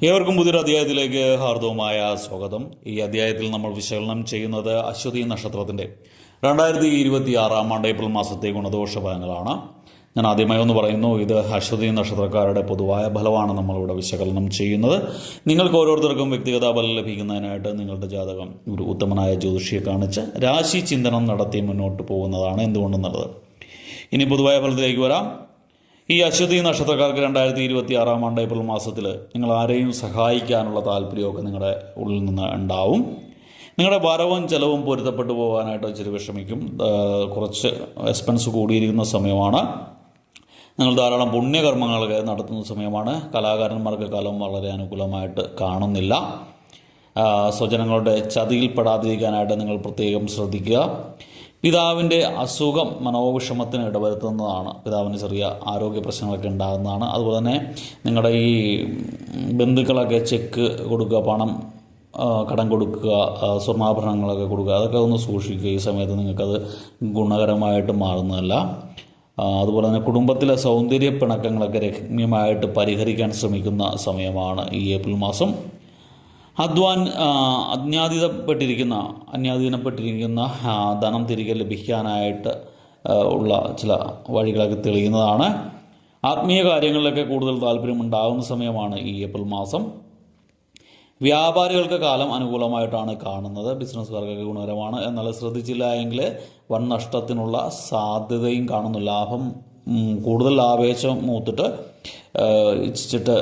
ഏവർക്കും പുതിയൊരു അധ്യായത്തിലേക്ക് ഹാർദവമായ സ്വാഗതം. ഈ അധ്യായത്തിൽ നമ്മൾ വിശകലനം ചെയ്യുന്നത് അശ്വതി നക്ഷത്രത്തിൻ്റെ 2026 ഏപ്രിൽ മാസത്തെ ഗുണദോഷ ഫലങ്ങളാണ്. ഞാൻ ആദ്യമായി ഒന്ന് പറയുന്നു, ഇത് അശ്വതി നക്ഷത്രക്കാരുടെ പൊതുവായ ഫലമാണ് നമ്മളിവിടെ വിശകലനം ചെയ്യുന്നത്. നിങ്ങൾക്ക് ഓരോരുത്തർക്കും വ്യക്തിഗത ഫലം ലഭിക്കുന്നതിനായിട്ട് നിങ്ങളുടെ ജാതകം ഒരു ഉത്തമനായ ജ്യോതിഷിയെ കാണിച്ച് രാശി ചിന്തനം നടത്തി മുന്നോട്ട് പോകുന്നതാണ് എന്തുകൊണ്ടും നല്ലത്. ഇനി പൊതുവായ ഫലത്തിലേക്ക് വരാം. ഈ അശ്വതി നക്ഷത്രക്കാർക്ക് 2026 ഏപ്രിൽ മാസത്തിൽ നിങ്ങൾ ആരെയും സഹായിക്കാനുള്ള താല്പര്യമൊക്കെ നിങ്ങളുടെ ഉള്ളിൽ നിന്ന് ഉണ്ടാവും. നിങ്ങളുടെ വരവും ചെലവും പൊരുത്തപ്പെട്ടു പോകാനായിട്ട് ഇച്ചിരി വിഷമിക്കും. കുറച്ച് എക്സ്പെൻസ് കൂടിയിരിക്കുന്ന സമയമാണ്. നിങ്ങൾ ധാരാളം പുണ്യകർമ്മങ്ങളൊക്കെ നടത്തുന്ന സമയമാണ്. കലാകാരന്മാർക്ക് കാലം വളരെ അനുകൂലമായിട്ട് കാണുന്നില്ല. സ്വജനങ്ങളുടെ ചതിയിൽപ്പെടാതിരിക്കാനായിട്ട് നിങ്ങൾ പ്രത്യേകം ശ്രദ്ധിക്കുക. പിതാവിൻ്റെ അസുഖം മനോവിഷമത്തിന് ഇടവരുത്തുന്നതാണ്. പിതാവിന് ചെറിയ ആരോഗ്യ പ്രശ്നങ്ങളൊക്കെ ഉണ്ടാകുന്നതാണ്. അതുപോലെ തന്നെ നിങ്ങളുടെ ഈ ബന്ധുക്കളൊക്കെ ചെക്ക് കൊടുക്കുക, പണം കടം കൊടുക്കുക, സ്വർണ്ണാഭരണങ്ങളൊക്കെ കൊടുക്കുക, അതൊക്കെ ഒന്ന് സൂക്ഷിക്കുക. ഈ സമയത്ത് നിങ്ങൾക്കത് ഗുണകരമായിട്ട് മാറുന്നതല്ല. അതുപോലെ തന്നെ കുടുംബത്തിലെ സൗന്ദര്യ പിണക്കങ്ങളൊക്കെ രമ്യമായിട്ട് പരിഹരിക്കാൻ ശ്രമിക്കുന്ന സമയമാണ് ഈ ഏപ്രിൽ മാസം. അന്യാധീനപ്പെട്ടിരിക്കുന്ന ധനം തിരികെ ലഭിക്കാനായിട്ട് ഉള്ള ചില വഴികളൊക്കെ തെളിയുന്നതാണ്. ആത്മീയ കാര്യങ്ങളിലൊക്കെ കൂടുതൽ താല്പര്യമുണ്ടാകുന്ന സമയമാണ് ഈ ഏപ്രിൽ മാസം. വ്യാപാരികൾക്ക് കാലം അനുകൂലമായിട്ടാണ് കാണുന്നത്. ബിസിനസ്സുകാർക്കൊക്കെ ഗുണകരമാണ്. എന്നാൽ ശ്രദ്ധിച്ചില്ല എങ്കിൽ വൻ നഷ്ടത്തിനുള്ള സാധ്യതയും കാണുന്നു. കൂടുതൽ ആവേശം മൂത്തിട്ട് ഇച്ചിട്ട്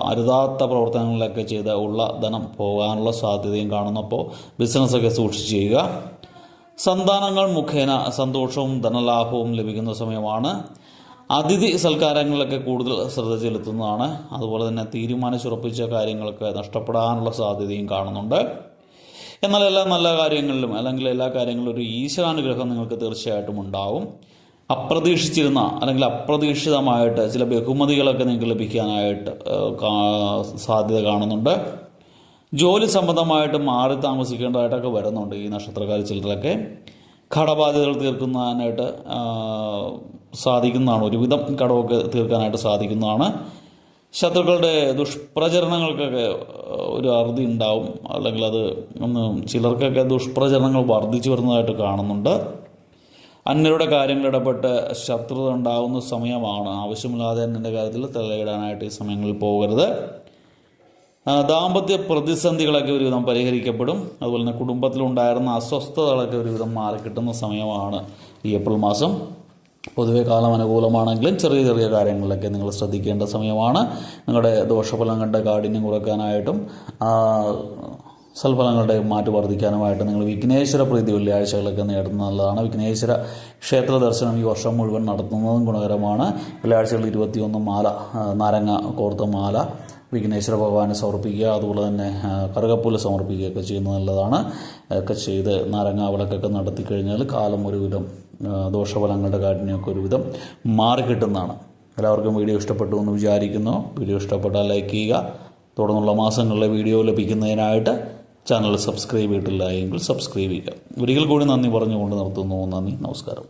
അരുതാത്ത പ്രവർത്തനങ്ങളിലൊക്കെ ചെയ്ത് ഉള്ള ധനം പോകാനുള്ള സാധ്യതയും കാണുന്നപ്പോൾ ബിസിനസ്സൊക്കെ സൂക്ഷിച്ച് ചെയ്യുക. സന്താനങ്ങൾ മുഖേന സന്തോഷവും ധനലാഭവും ലഭിക്കുന്ന സമയമാണ്. അതിഥി സൽക്കാരങ്ങളിലൊക്കെ കൂടുതൽ ശ്രദ്ധ ചെലുത്തുന്നതാണ്. അതുപോലെ തന്നെ തീരുമാനിച്ചുറപ്പിച്ച കാര്യങ്ങളൊക്കെ നഷ്ടപ്പെടാനുള്ള സാധ്യതയും കാണുന്നുണ്ട്. എന്നാൽ എല്ലാ നല്ല കാര്യങ്ങളിലും അല്ലെങ്കിൽ എല്ലാ കാര്യങ്ങളിലും ഒരു ഈശ്വരാനുഗ്രഹം നിങ്ങൾക്ക് തീർച്ചയായിട്ടും ഉണ്ടാവും. അപ്രതീക്ഷിതമായിട്ട് ചില ബഹുമതികളൊക്കെ നിങ്ങൾക്ക് ലഭിക്കാനായിട്ട് സാധ്യത കാണുന്നുണ്ട്. ജോലി സംബന്ധമായിട്ട് മാറി താമസിക്കേണ്ടതായിട്ടൊക്കെ വരുന്നുണ്ട് ഈ നക്ഷത്രക്കാർ. ചിലരൊക്കെ കടബാധ്യതകൾ തീർക്കുന്നതിനായിട്ട് സാധിക്കുന്നതാണ്. ഒരുവിധം കടമൊക്കെ തീർക്കാനായിട്ട് സാധിക്കുന്നതാണ്. ശത്രുക്കളുടെ ദുഷ്പ്രചരണങ്ങൾക്കൊക്കെ ഒരു അറുതി ഉണ്ടാവും. അല്ലെങ്കിൽ അത് ചിലർക്കൊക്കെ ദുഷ്പ്രചരണങ്ങൾ വർദ്ധിച്ചു വരുന്നതായിട്ട് കാണുന്നുണ്ട്. അന്യരുടെ കാര്യങ്ങൾ ഇടപെട്ട് ശത്രുത ഉണ്ടാകുന്ന സമയമാണ്. ആവശ്യമില്ലാതെ അന്യൻ്റെ കാര്യത്തിൽ തലയിടാനായിട്ട് ഈ സമയങ്ങളിൽ പോകരുത്. ദാമ്പത്യ പ്രതിസന്ധികളൊക്കെ ഒരുവിധം പരിഹരിക്കപ്പെടും. അതുപോലെ തന്നെ കുടുംബത്തിലുണ്ടായിരുന്ന അസ്വസ്ഥതകളൊക്കെ ഒരുവിധം മാറിക്കിട്ടുന്ന സമയമാണ് ഈ ഏപ്രിൽ മാസം. പൊതുവെ കാലം അനുകൂലമാണെങ്കിലും ചെറിയ ചെറിയ കാര്യങ്ങളിലൊക്കെ നിങ്ങൾ ശ്രദ്ധിക്കേണ്ട സമയമാണ്. നിങ്ങളുടെ ദോഷഫലങ്ങളുടെ കാഠിന്യം കുറയ്ക്കാനായിട്ടും സൽഫലങ്ങളുടെ മാറ്റ് വർദ്ധിക്കാനുമായിട്ട് നിങ്ങൾ വിഘ്നേശ്വര പ്രീതി വെള്ളിയാഴ്ചകളൊക്കെ നേടുന്നത് നല്ലതാണ്. വിഘ്നേശ്വര ക്ഷേത്ര ദർശനം ഈ വർഷം മുഴുവൻ നടത്തുന്നതും ഗുണകരമാണ്. വെള്ളിയാഴ്ചകളിൽ 21 മാല, നാരങ്ങ കോർത്ത മാല വിഘ്നേശ്വര ഭഗവാനെ സമർപ്പിക്കുക. അതുപോലെ തന്നെ കറുകപ്പുല്ല് സമർപ്പിക്കുകയൊക്കെ ചെയ്യുന്നത് നല്ലതാണ്. ഒക്കെ ചെയ്ത് നാരങ്ങ വിളക്കൊക്കെ നടത്തി കഴിഞ്ഞാൽ കാലം ഒരുവിധം ദോഷഫലങ്ങളുടെ കാഠിന്യമൊക്കെ ഒരുവിധം മാറിക്കിട്ടുന്നതാണ്. എല്ലാവർക്കും വീഡിയോ ഇഷ്ടപ്പെട്ടു എന്ന് വിചാരിക്കുന്നു. വീഡിയോ ഇഷ്ടപ്പെട്ടാൽ ലൈക്ക് ചെയ്യുക. തുടർന്നുള്ള മാസങ്ങളിലെ വീഡിയോ ലഭിക്കുന്നതിനായിട്ട് ചാനൽ സബ്സ്ക്രൈബ് ചെയ്തിട്ടില്ല എങ്കിൽ സബ്സ്ക്രൈബ് ചെയ്യുക. ഒരിക്കൽ കൂടി നന്ദി പറഞ്ഞുകൊണ്ട് നിർത്തുന്നു. നന്ദി, നമസ്കാരം.